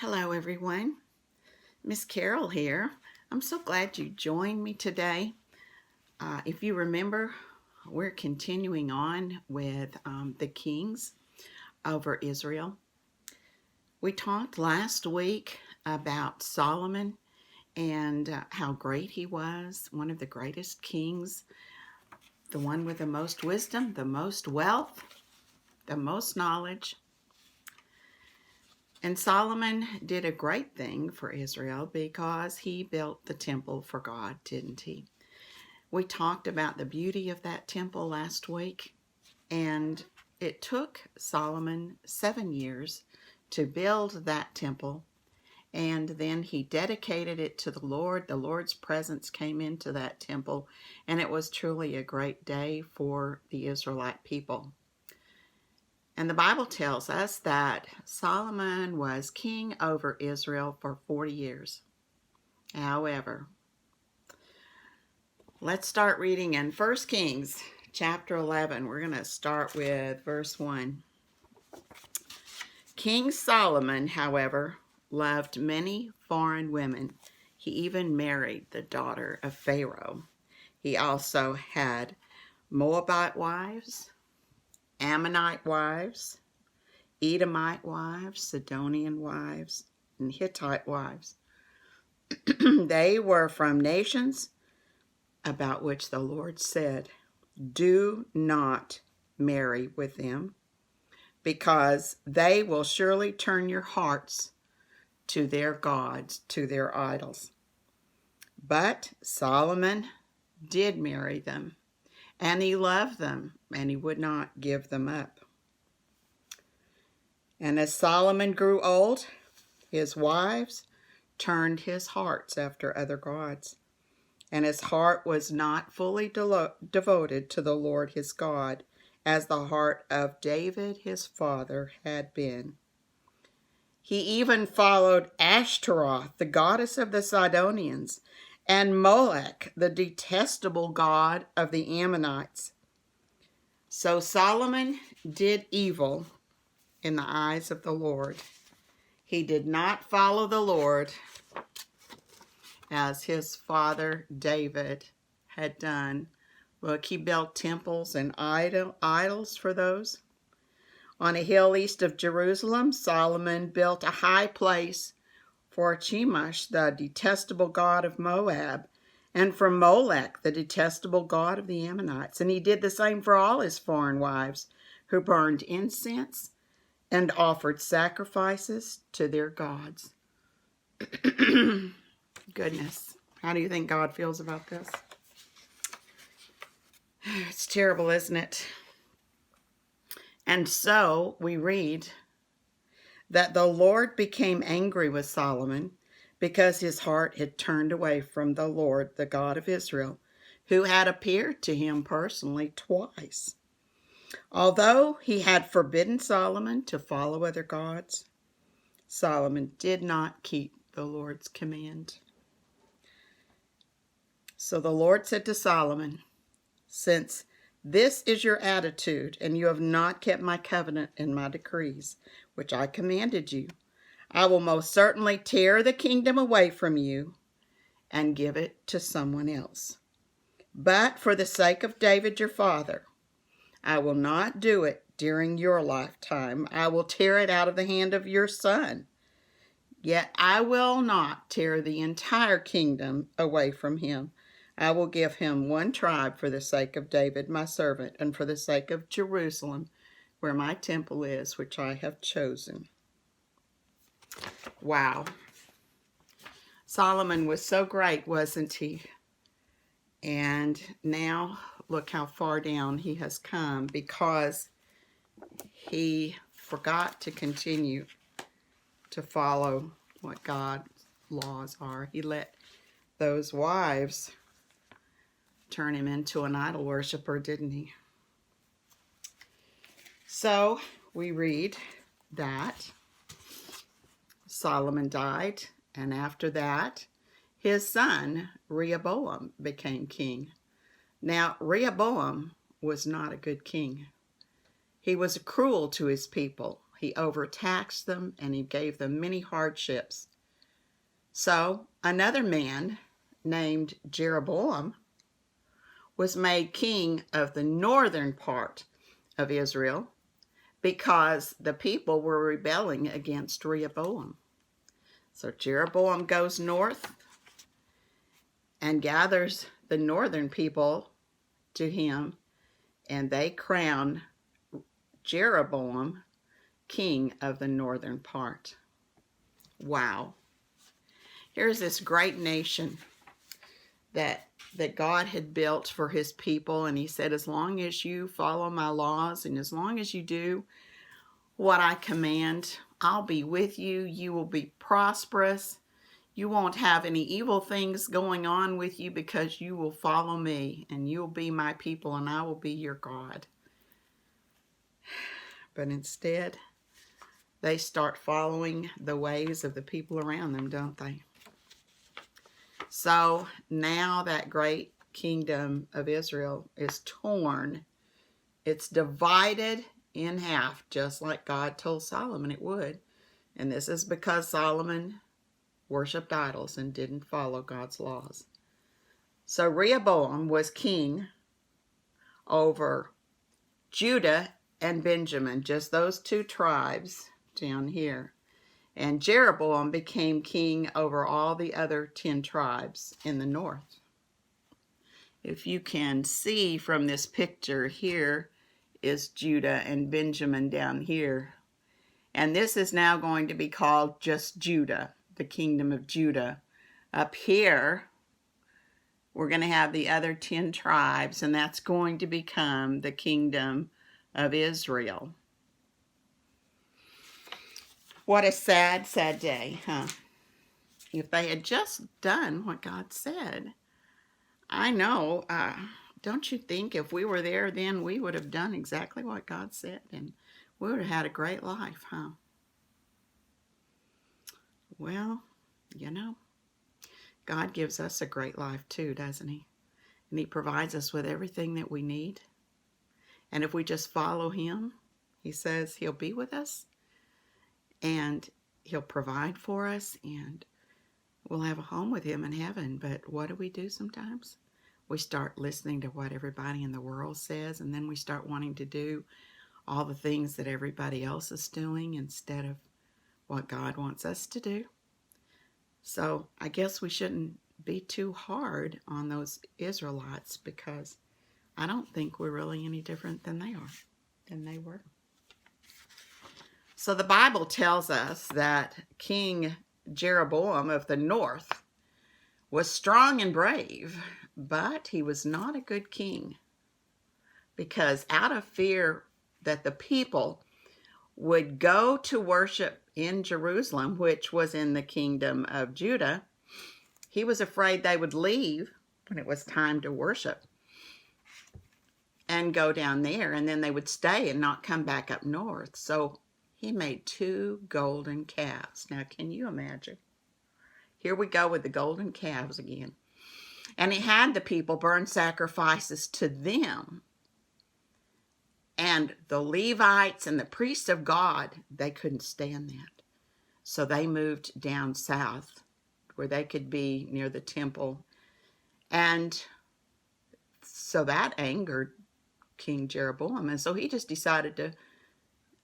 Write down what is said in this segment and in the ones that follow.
Hello everyone, Miss Carol here. I'm so glad you joined me today. If you remember, we're continuing on with the kings over Israel. We talked last week about Solomon and how great he was, one of the greatest kings, the one with the most wisdom, the most wealth, the most knowledge. And Solomon did a great thing for Israel because he built the temple for God, didn't he? We talked about the beauty of that temple last week, and it took Solomon 7 years to build that temple, and then he dedicated it to the Lord. The Lord's presence came into that temple, and it was truly a great day for the Israelite people. And the Bible tells us that Solomon was king over Israel for 40 years. However, let's start reading in 1 Kings chapter 11. We're going to start with verse 1. King Solomon, however, loved many foreign women. He even married the daughter of Pharaoh. He also had Moabite wives, Ammonite wives, Edomite wives, Sidonian wives, and Hittite wives. They were from nations about which the Lord said, "Do not marry with them, because they will surely turn your hearts to their gods, to their idols." But Solomon did marry them, and he loved them, and he would not give them up. And as Solomon grew old, his wives turned his hearts after other gods, and his heart was not fully devoted to the Lord his God, as the heart of David his father had been. He even followed Ashtaroth, the goddess of the Sidonians, and Molech, the detestable god of the Ammonites. So Solomon did evil in the eyes of the Lord. He did not follow the Lord as his father David had done. Look, he built temples and idols for those. On a hill east of Jerusalem, Solomon built a high place for Chemosh, the detestable god of Moab, and for Molech, the detestable god of the Ammonites. And he did the same for all his foreign wives, who burned incense and offered sacrifices to their gods. Goodness, how do you think God feels about this? It's terrible, isn't it? And so we read that the Lord became angry with Solomon because his heart had turned away from the Lord, the God of Israel, who had appeared to him personally twice. Although he had forbidden Solomon to follow other gods, Solomon did not keep the Lord's command. So the Lord said to Solomon, "Since this is your attitude, and you have not kept my covenant and my decrees, which I commanded you, I will most certainly tear the kingdom away from you and give it to someone else. But for the sake of David your father, I will not do it during your lifetime. I will tear it out of the hand of your son. Yet I will not tear the entire kingdom away from him. I will give him one tribe for the sake of David my servant, and for the sake of Jerusalem, where my temple is, which I have chosen." Wow. Solomon was so great, wasn't he? And now look how far down he has come because he forgot to continue to follow what God's laws are. He let those wives turn him into an idol worshiper, didn't he? So we read that Solomon died, and after that, his son Rehoboam became king. Now, Rehoboam was not a good king. He was cruel to his people. He overtaxed them, and he gave them many hardships. So another man named Jeroboam was made king of the northern part of Israel because the people were rebelling against Rehoboam. So Jeroboam goes north and gathers the northern people to him, and they crown Jeroboam king of the northern part. Wow. Here's this great nation that God had built for his people, and he said, as long as you follow my laws and as long as you do what I command, I'll be with you. You will be prosperous. You won't have any evil things going on with you because you will follow me, and you'll be my people, and I will be your God. But instead, they start following the ways of the people around them, don't they? So now that great kingdom of Israel is torn. It's divided in half, just like God told Solomon it would. And this is because Solomon worshipped idols and didn't follow God's laws. So Rehoboam was king over Judah and Benjamin, just those two tribes down here. And Jeroboam became king over all the other 10 tribes in the north. If you can see from this picture, here is Judah and Benjamin down here. And this is now going to be called just Judah, the kingdom of Judah. Up here, we're going to have the other 10 tribes, and that's going to become the kingdom of Israel. What a sad, sad day, huh? If they had just done what God said. I know, don't you think if we were there then we would have done exactly what God said, and we would have had a great life, huh? Well, you know, God gives us a great life too, doesn't he? And he provides us with everything that we need. And if we just follow him, he says he'll be with us. And he'll provide for us, and we'll have a home with him in heaven. But what do we do sometimes? We start listening to what everybody in the world says, and then we start wanting to do all the things that everybody else is doing instead of what God wants us to do. So I guess we shouldn't be too hard on those Israelites, because I don't think we're really any different than they were. So the Bible tells us that King Jeroboam of the north was strong and brave, but he was not a good king, because out of fear that the people would go to worship in Jerusalem, which was in the kingdom of Judah, he was afraid they would leave when it was time to worship and go down there, and then they would stay and not come back up north. So he made 2 golden calves. Now, can you imagine? Here we go with the golden calves again. And he had the people burn sacrifices to them. And the Levites and the priests of God, they couldn't stand that. So they moved down south where they could be near the temple. And so that angered King Jeroboam. And so he just decided to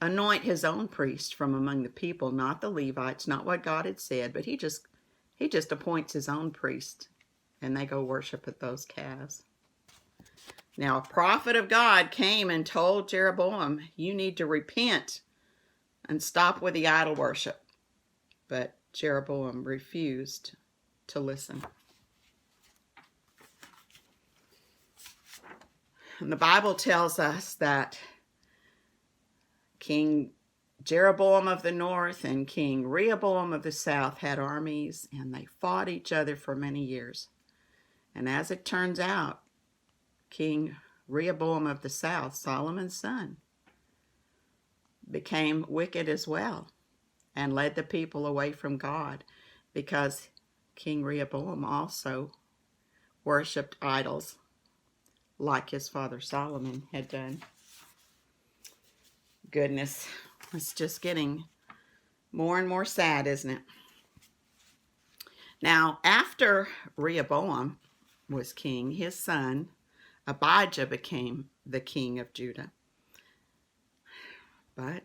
anoint his own priest from among the people, not the Levites, not what God had said, but he just appoints his own priest, and they go worship at those calves. Now, a prophet of God came and told Jeroboam, you need to repent and stop with the idol worship. But Jeroboam refused to listen. And the Bible tells us that King Jeroboam of the north and King Rehoboam of the south had armies, and they fought each other for many years. And as it turns out, King Rehoboam of the south, Solomon's son, became wicked as well and led the people away from God, because King Rehoboam also worshipped idols like his father Solomon had done. Goodness, It's just getting more and more sad, isn't it? Now, after Rehoboam was king, his son Abijah became the king of Judah. But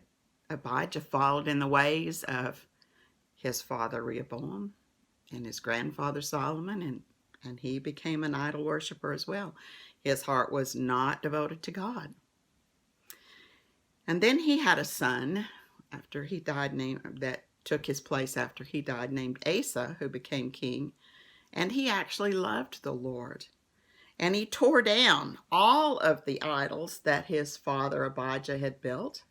Abijah followed in the ways of his father Rehoboam and his grandfather Solomon, and he became an idol worshiper as well. His heart was not devoted to God. And then he had a son after he died that took his place after he died, named Asa, who became king. And he actually loved the Lord. And he tore down all of the idols that his father Abijah had built.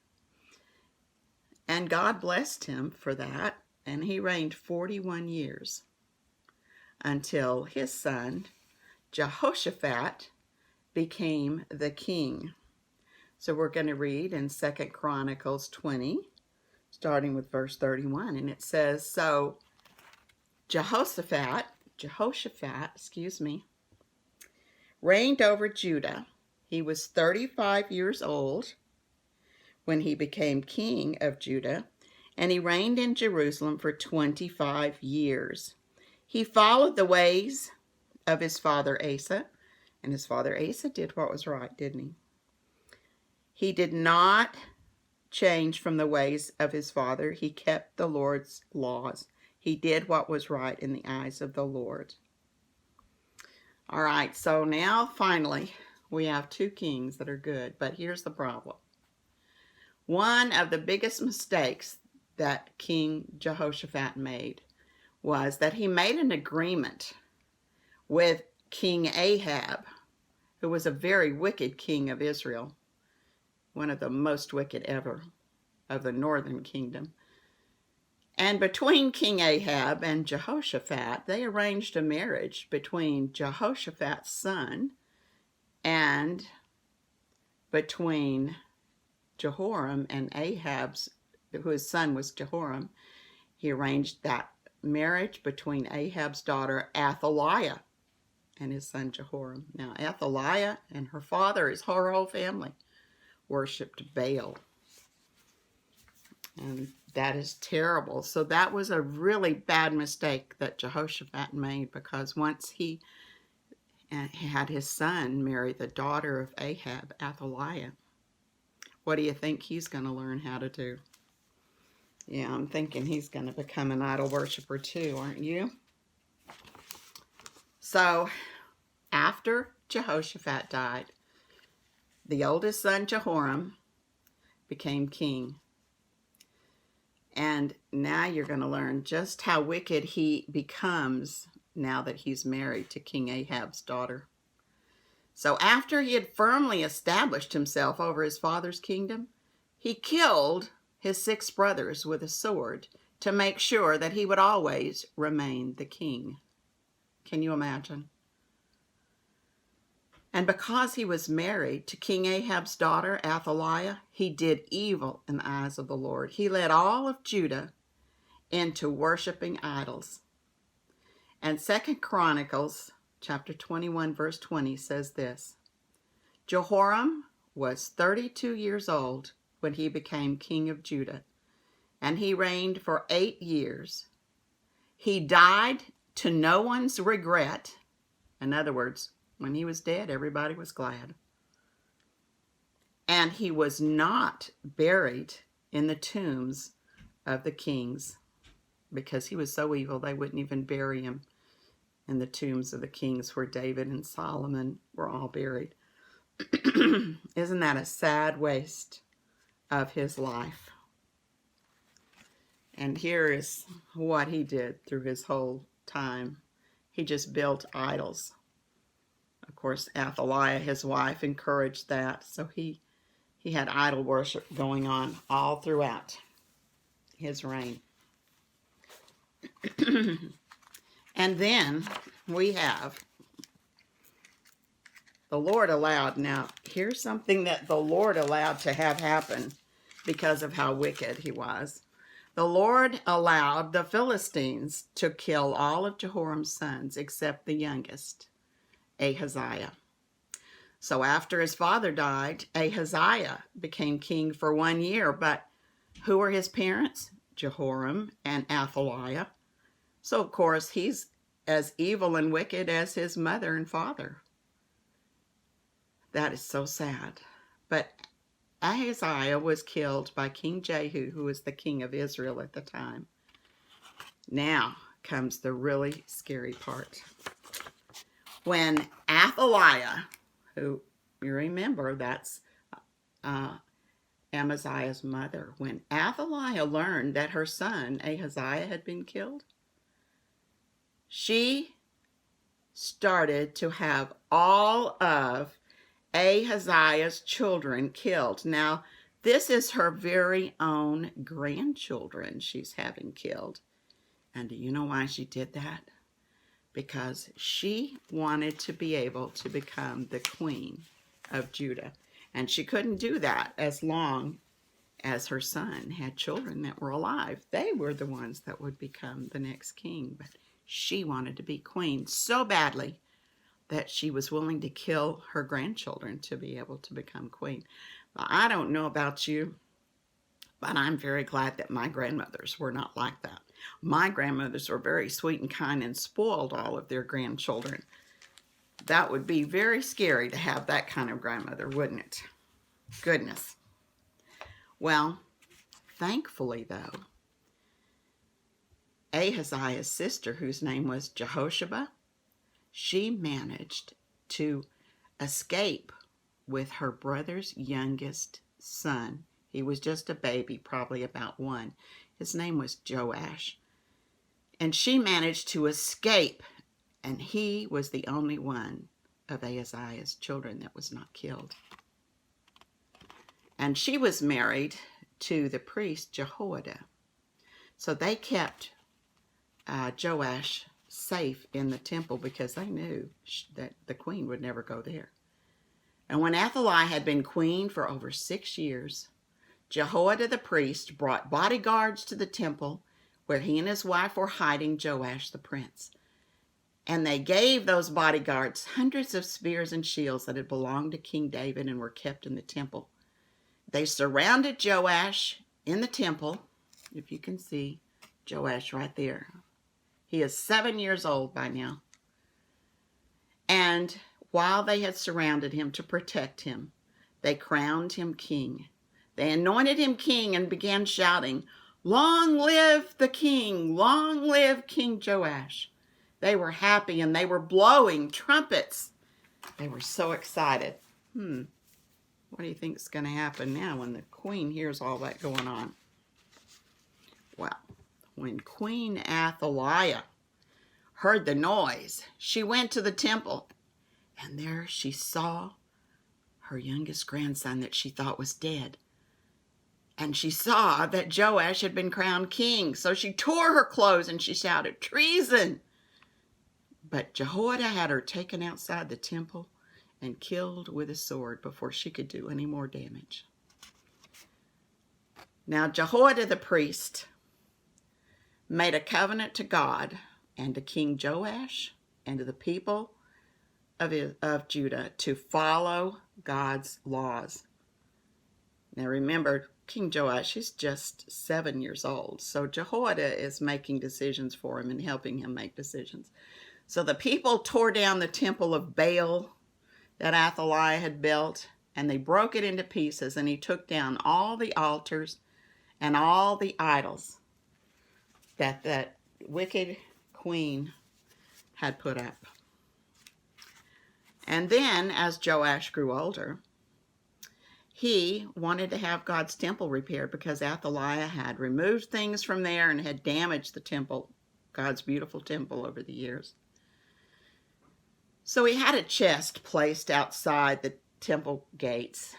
And God blessed him for that. And he reigned 41 years until his son Jehoshaphat became the king. So we're going to read in 2 Chronicles 20, starting with verse 31. And it says, so Jehoshaphat, reigned over Judah. He was 35 years old when he became king of Judah, and he reigned in Jerusalem for 25 years. He followed the ways of his father Asa, and his father Asa did what was right, didn't he? He did not change from the ways of his father. He kept the Lord's laws. He did what was right in the eyes of the Lord. All right, so now finally we have two kings that are good, but here's the problem. One of the biggest mistakes that King Jehoshaphat made was that he made an agreement with King Ahab, who was a very wicked king of Israel, one of the most wicked ever of the northern kingdom. And between King Ahab and Jehoshaphat, they arranged a marriage between Jehoshaphat's son and between Jehoram and Ahab's, whose son was Jehoram. He arranged that marriage between Ahab's daughter Athaliah and his son Jehoram. Now, Athaliah and her father, her whole family, worshipped Baal. And that is terrible. So that was a really bad mistake that Jehoshaphat made, because once he had his son marry the daughter of Ahab, Athaliah, what do you think he's going to learn how to do? Yeah, I'm thinking he's going to become an idol worshiper too, aren't you? So after Jehoshaphat died, the oldest son, Jehoram, became king. And now you're going to learn just how wicked he becomes now that he's married to King Ahab's daughter. So after he had firmly established himself over his father's kingdom, he killed his 6 brothers with a sword to make sure that he would always remain the king. Can you imagine? And because he was married to King Ahab's daughter, Athaliah, he did evil in the eyes of the Lord. He led all of Judah into worshiping idols. And 2 Chronicles chapter 21, verse 20 says this: Jehoram was 32 years old when he became king of Judah, and he reigned for 8 years. He died to no one's regret. In other words, when he was dead, everybody was glad. And he was not buried in the tombs of the kings, because he was so evil they wouldn't even bury him in the tombs of the kings where David and Solomon were all buried. Isn't that a sad waste of his life? And here is what he did through his whole time. He just built idols. Of course, Athaliah, his wife, encouraged that. So he had idol worship going on all throughout his reign. And then we have the Lord allowed. Now, here's something that the Lord allowed to have happen because of how wicked he was. The Lord allowed the Philistines to kill all of Jehoram's sons except the youngest, Ahaziah. So after his father died, Ahaziah became king for 1 year, but Who were his parents? Jehoram and Athaliah. So, of course, he's as evil and wicked as his mother and father. That is so sad. But Ahaziah was killed by King Jehu, who was the king of Israel at the time. Now comes the really scary part. When Athaliah, who you remember, that's Amaziah's mother, when Athaliah learned that her son Ahaziah had been killed, she started to have all of Ahaziah's children killed. Now, this is her very own grandchildren she's having killed. And do you know why she did that? Because she wanted to be able to become the queen of Judah. And she couldn't do that as long as her son had children that were alive. They were the ones that would become the next king. But she wanted to be queen so badly that she was willing to kill her grandchildren to be able to become queen. Well, I don't know about you, but I'm very glad that my grandmothers were not like that. My grandmothers were very sweet and kind and spoiled all of their grandchildren. That would be very scary to have that kind of grandmother, wouldn't it? Goodness. Well, thankfully, though, Ahaziah's sister, whose name was Jehosheba, she managed to escape with her brother's youngest son. He was just a baby, probably about 1. His name was Joash. And she managed to escape, and he was the only one of Ahaziah's children that was not killed. And she was married to the priest Jehoiada. So they kept Joash safe in the temple because they knew that the queen would never go there. And when Athaliah had been queen for over 6 years, Jehoiada the priest brought bodyguards to the temple where he and his wife were hiding Joash the prince. And they gave those bodyguards hundreds of spears and shields that had belonged to King David and were kept in the temple. They surrounded Joash in the temple. If you can see Joash right there. He is 7 years old by now. And while they had surrounded him to protect him, they crowned him king. They anointed him king and began shouting, "Long live the king! Long live King Joash!" They were happy and they were blowing trumpets. They were so excited. What do you think is going to happen now when the queen hears all that going on? Well, when Queen Athaliah heard the noise, she went to the temple, and there she saw her youngest grandson that she thought was dead. And she saw that Joash had been crowned king, so she tore her clothes and she shouted, "Treason!" But Jehoiada had her taken outside the temple and killed with a sword before she could do any more damage. Now Jehoiada the priest made a covenant to God and to King Joash and to the people of Judah to follow God's laws. Now remember, King Joash is just 7 years old, so Jehoiada is making decisions for him and helping him make decisions. So the people tore down the temple of Baal that Athaliah had built, and they broke it into pieces, and he took down all the altars and all the idols that wicked queen had put up. And then, as Joash grew older, he wanted to have God's temple repaired because Athaliah had removed things from there and had damaged the temple, God's beautiful temple, over the years. So he had a chest placed outside the temple gates,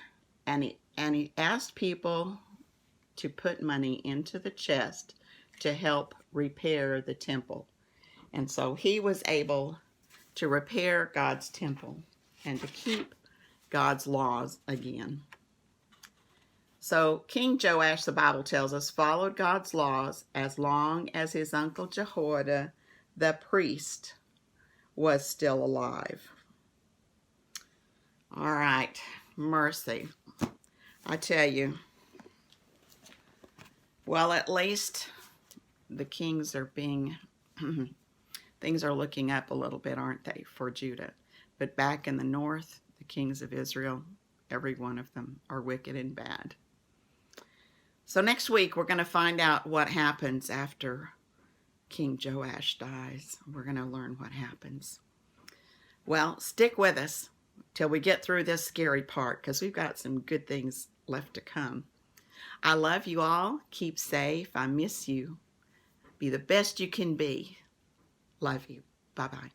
and he asked people to put money into the chest to help repair the temple. And so he was able to repair God's temple and to keep God's laws again. So King Joash, the Bible tells us, followed God's laws as long as his uncle Jehoiada, the priest, was still alive. All right, mercy. I tell you, Well, at least the kings are being, things are looking up a little bit, aren't they, for Judah? But back in the north, the kings of Israel, every one of them are wicked and bad. So next week, we're going to find out what happens after King Joash dies. We're going to learn what happens. Well, stick with us till we get through this scary part, because we've got some good things left to come. I love you all. Keep safe. I miss you. Be the best you can be. Love you. Bye-bye.